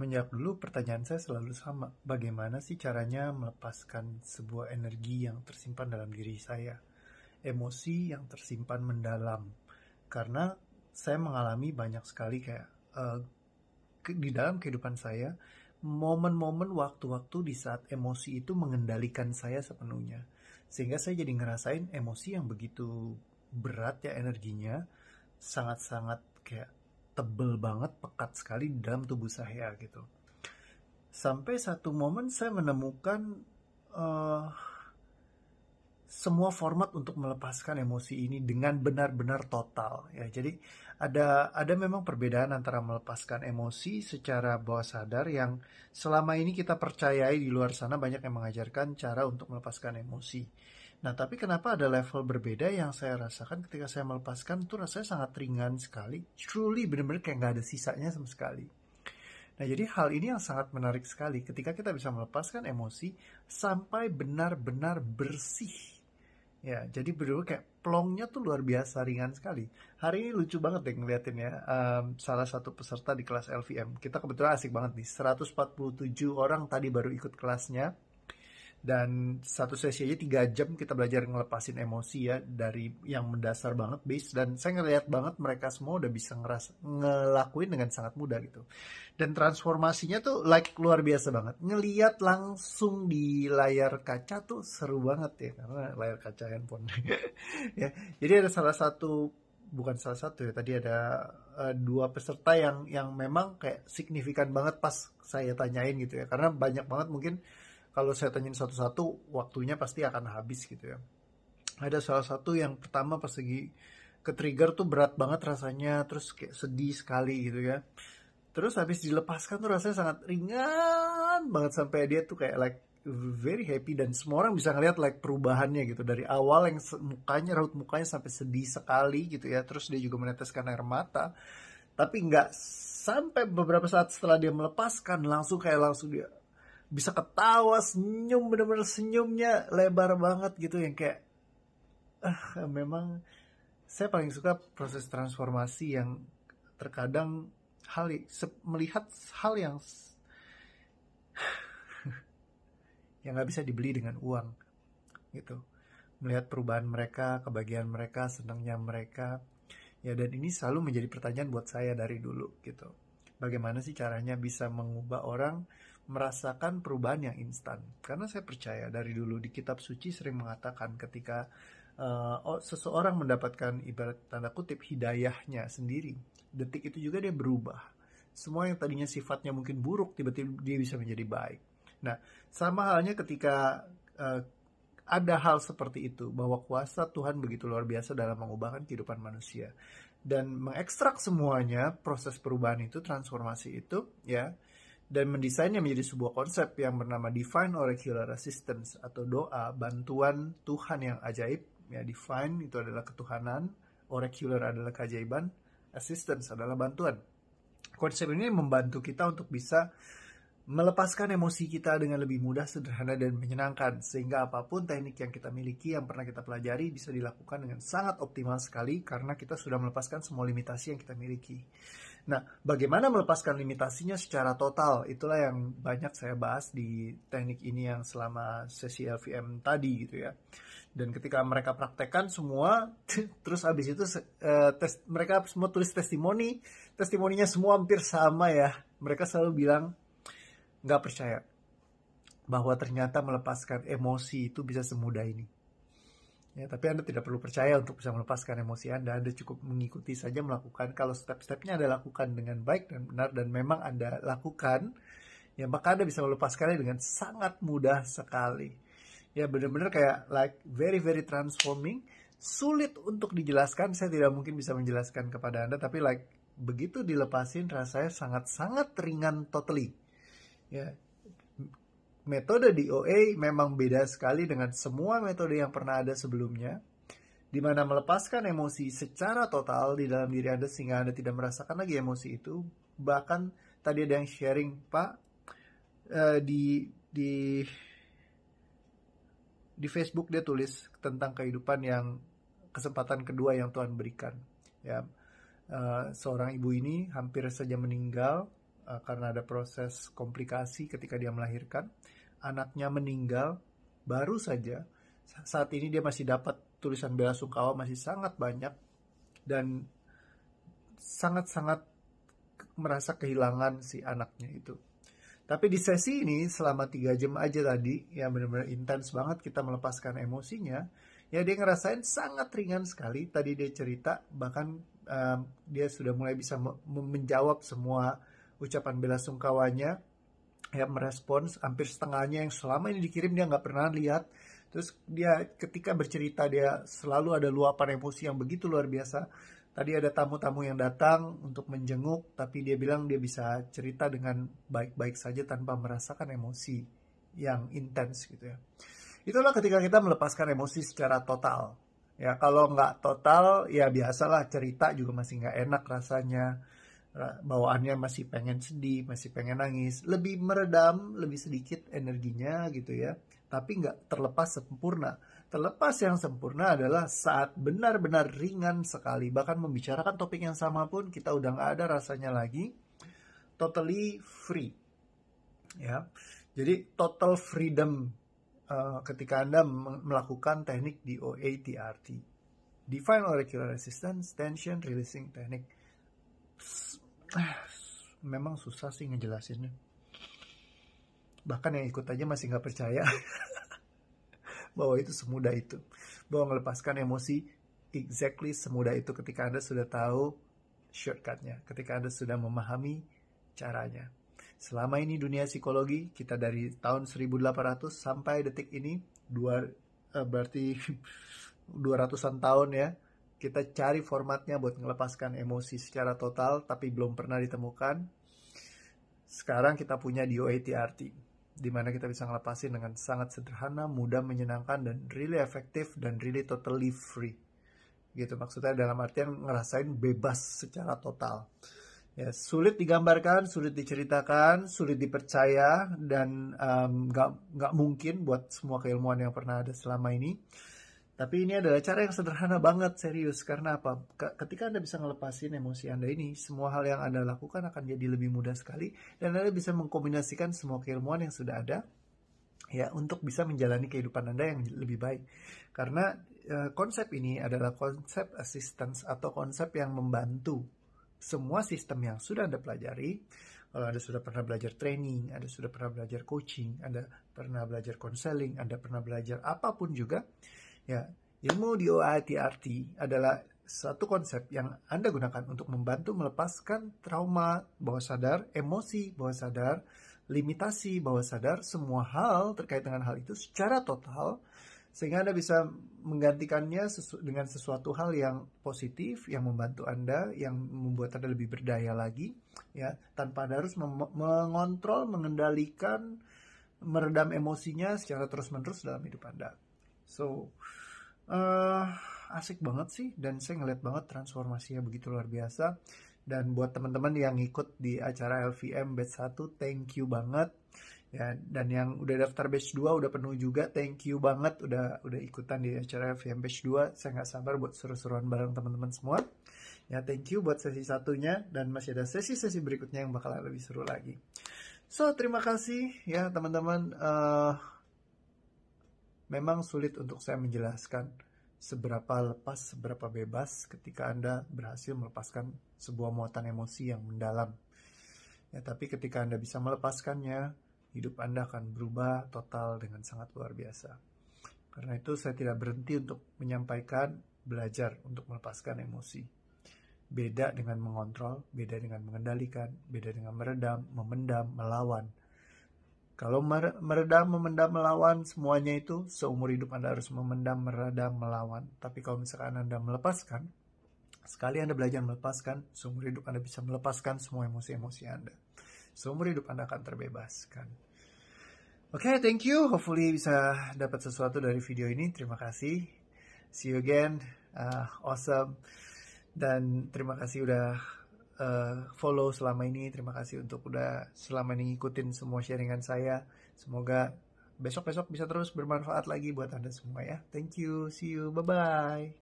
Semenjak dulu pertanyaan saya selalu sama, bagaimana sih caranya melepaskan sebuah energi yang tersimpan dalam diri saya, emosi yang tersimpan mendalam. Karena saya mengalami banyak sekali kayak eh, di dalam kehidupan saya, momen-momen waktu-waktu di saat emosi itu mengendalikan saya sepenuhnya. Sehingga saya jadi ngerasain emosi yang begitu berat ya energinya, sangat-sangat kayak tebel banget, pekat sekali di dalam tubuh saya gitu. Sampai satu momen saya menemukan eh, semua format untuk melepaskan emosi ini dengan benar-benar total ya. Jadi ada memang perbedaan antara melepaskan emosi secara bawah sadar yang selama ini kita percayai di luar sana banyak yang mengajarkan cara untuk melepaskan emosi. Nah, tapi kenapa ada level berbeda yang saya rasakan ketika saya melepaskan itu rasanya sangat ringan sekali. Truly benar-benar kayak nggak ada sisanya sama sekali. Nah, jadi hal ini yang sangat menarik sekali ketika kita bisa melepaskan emosi sampai benar-benar bersih. Ya, jadi bener kayak plongnya tuh luar biasa ringan sekali. Hari ini lucu banget deh ngeliatin ya, salah satu peserta di kelas LVM. Kita kebetulan asik banget nih, 147 orang tadi baru ikut kelasnya. Dan satu sesi aja 3 jam kita belajar ngelepasin emosi ya, dari yang mendasar banget base. Dan saya ngeliat banget mereka semua udah bisa ngelakuin dengan sangat mudah gitu. Dan transformasinya tuh like luar biasa banget. Ngeliat langsung di layar kaca tuh seru banget ya, karena layar kaca handphone. Ya, jadi ada salah satu, bukan salah satu ya, tadi ada dua peserta yang memang kayak signifikan banget pas saya tanyain gitu ya, karena banyak banget mungkin kalau saya tanyain satu-satu waktunya pasti akan habis gitu ya. Ada salah satu yang pertama pas lagi ke trigger tuh berat banget rasanya, terus kayak sedih sekali gitu ya. Terus habis dilepaskan tuh rasanya sangat ringan banget sampai dia tuh kayak like very happy, dan semua orang bisa ngeliat like perubahannya gitu dari awal yang mukanya, raut mukanya sampai sedih sekali gitu ya, terus dia juga meneteskan air mata, tapi nggak sampai beberapa saat setelah dia melepaskan langsung dia bisa ketawa, senyum, bener-bener senyumnya lebar banget gitu yang kayak memang saya paling suka proses transformasi yang terkadang melihat hal yang nggak bisa dibeli dengan uang gitu, melihat perubahan mereka, kebahagiaan mereka, senangnya mereka ya. Dan ini selalu menjadi pertanyaan buat saya dari dulu gitu, bagaimana sih caranya bisa mengubah orang merasakan perubahan yang instan. Karena saya percaya dari dulu di kitab suci sering mengatakan ketika seseorang mendapatkan ibarat tanda kutip hidayahnya sendiri, detik itu juga dia berubah. Semua yang tadinya sifatnya mungkin buruk tiba-tiba dia bisa menjadi baik. Nah, sama halnya ketika uh, ada hal seperti itu, bahwa kuasa Tuhan begitu luar biasa dalam mengubahkan kehidupan manusia dan mengekstrak semuanya, proses perubahan itu, transformasi itu ya, dan mendesainnya menjadi sebuah konsep yang bernama Divine Oracular Assistance atau doa bantuan Tuhan yang ajaib ya. Divine itu adalah ketuhanan, oracular adalah keajaiban, assistance adalah bantuan. Konsep ini membantu kita untuk bisa melepaskan emosi kita dengan lebih mudah, sederhana, dan menyenangkan, sehingga apapun teknik yang kita miliki, yang pernah kita pelajari, bisa dilakukan dengan sangat optimal sekali karena kita sudah melepaskan semua limitasi yang kita miliki. Nah, bagaimana melepaskan limitasinya secara total? Itulah yang banyak saya bahas di teknik ini yang selama sesi LVM tadi gitu ya. Dan ketika mereka praktekkan semua, terus abis itu mereka semua tulis testimoninya semua hampir sama ya. Mereka selalu bilang, nggak percaya bahwa ternyata melepaskan emosi itu bisa semudah ini. Ya, tapi Anda tidak perlu percaya untuk bisa melepaskan emosi Anda. Anda cukup mengikuti saja, melakukan. Kalau step-stepnya Anda lakukan dengan baik dan benar dan memang Anda lakukan, ya maka Anda bisa melepaskannya dengan sangat mudah sekali. Ya benar-benar kayak like very very transforming. Sulit untuk dijelaskan, saya tidak mungkin bisa menjelaskan kepada Anda, tapi like begitu dilepasin rasanya sangat-sangat ringan totally. Ya, metode DOA memang beda sekali dengan semua metode yang pernah ada sebelumnya, di mana melepaskan emosi secara total di dalam diri Anda sehingga Anda tidak merasakan lagi emosi itu. Bahkan tadi ada yang sharing, Pak, di Facebook dia tulis tentang kehidupan yang kesempatan kedua yang Tuhan berikan. Ya, seorang ibu ini hampir saja meninggal karena ada proses komplikasi ketika dia melahirkan. Anaknya meninggal, baru saja. Saat ini dia masih dapat tulisan bela sungkawa masih sangat banyak. Dan sangat-sangat merasa kehilangan si anaknya itu. Tapi di sesi ini selama 3 jam aja tadi, ya benar-benar intens banget kita melepaskan emosinya. Ya dia ngerasain sangat ringan sekali. Tadi dia cerita, bahkan dia sudah mulai bisa menjawab semua ucapan bela sungkawanya. Ya merespons hampir setengahnya yang selama ini dikirim dia nggak pernah lihat. Terus dia ketika bercerita dia selalu ada luapan emosi yang begitu luar biasa. Tadi ada tamu-tamu yang datang untuk menjenguk, tapi dia bilang dia bisa cerita dengan baik-baik saja tanpa merasakan emosi yang intens gitu ya. Itulah ketika kita melepaskan emosi secara total. Ya kalau nggak total, ya biasalah cerita juga masih nggak enak rasanya. Bawaannya masih pengen sedih, masih pengen nangis. Lebih meredam, lebih sedikit energinya gitu ya. Tapi nggak terlepas sempurna. Terlepas yang sempurna adalah saat benar-benar ringan sekali. Bahkan membicarakan topik yang sama pun kita udah nggak ada rasanya lagi. Totally free. Ya, jadi total freedom ketika Anda melakukan teknik DOA-TRT. Define Auricular Resistance Tension Releasing Technique. Memang susah sih ngejelasinnya. Bahkan yang ikut aja masih nggak percaya bahwa itu semudah itu. Bahwa melepaskan emosi exactly semudah itu ketika Anda sudah tahu shortcutnya. Ketika Anda sudah memahami caranya. Selama ini dunia psikologi, kita dari tahun 1800 sampai detik ini, berarti 200-an tahun ya, kita cari formatnya buat melepaskan emosi secara total, tapi belum pernah ditemukan. Sekarang kita punya DOA-TRT, di mana kita bisa ngelepasin dengan sangat sederhana, mudah, menyenangkan, dan really efektif, dan really totally free. Gitu, maksudnya dalam artian ngerasain bebas secara total. Ya, sulit digambarkan, sulit diceritakan, sulit dipercaya, dan nggak mungkin buat semua keilmuan yang pernah ada selama ini. Tapi ini adalah cara yang sederhana banget, serius. Karena apa? Ketika Anda bisa ngelepasin emosi Anda ini, semua hal yang Anda lakukan akan jadi lebih mudah sekali. Dan Anda bisa mengkombinasikan semua keilmuan yang sudah ada, ya, untuk bisa menjalani kehidupan Anda yang lebih baik. Karena konsep ini adalah konsep assistance atau konsep yang membantu semua sistem yang sudah Anda pelajari. Kalau Anda sudah pernah belajar training, Anda sudah pernah belajar coaching, Anda pernah belajar counseling, Anda pernah belajar apapun juga, ya, ilmu DOA-TRT adalah satu konsep yang Anda gunakan untuk membantu melepaskan trauma bawah sadar, emosi bawah sadar, limitasi bawah sadar, semua hal terkait dengan hal itu secara total, sehingga Anda bisa menggantikannya dengan sesuatu hal yang positif, yang membantu Anda, yang membuat Anda lebih berdaya lagi, ya, tanpa Anda harus mengontrol, mengendalikan, meredam emosinya secara terus-menerus dalam hidup Anda. So, asik banget sih, dan saya ngeliat banget transformasinya begitu luar biasa. Dan buat teman-teman yang ikut di acara LVM batch 1, thank you banget. Ya, dan yang udah daftar batch 2 udah penuh juga, thank you banget udah ikutan di acara LVM batch 2. Saya nggak sabar buat seru-seruan bareng teman-teman semua. Ya, thank you buat sesi satunya, dan masih ada sesi-sesi berikutnya yang bakalan lebih seru lagi. So, terima kasih ya teman-teman. Memang sulit untuk saya menjelaskan seberapa lepas, seberapa bebas ketika Anda berhasil melepaskan sebuah muatan emosi yang mendalam. Ya, tapi ketika Anda bisa melepaskannya, hidup Anda akan berubah total dengan sangat luar biasa. Karena itu saya tidak berhenti untuk menyampaikan belajar untuk melepaskan emosi. Beda dengan mengontrol, beda dengan mengendalikan, beda dengan meredam, memendam, melawan. Kalau meredam, memendam, melawan, semuanya itu seumur hidup Anda harus memendam, meredam, melawan. Tapi kalau misalkan Anda melepaskan, sekali Anda belajar melepaskan, seumur hidup Anda bisa melepaskan semua emosi-emosi Anda. Seumur hidup Anda akan terbebaskan. Oke, thank you. Hopefully bisa dapat sesuatu dari video ini. Terima kasih. See you again. Awesome. Dan terima kasih udah follow selama ini. Terima kasih untuk udah selama ini ngikutin semua sharingan saya. Semoga besok-besok bisa terus bermanfaat lagi buat Anda semua ya. Thank you. See you. Bye-bye.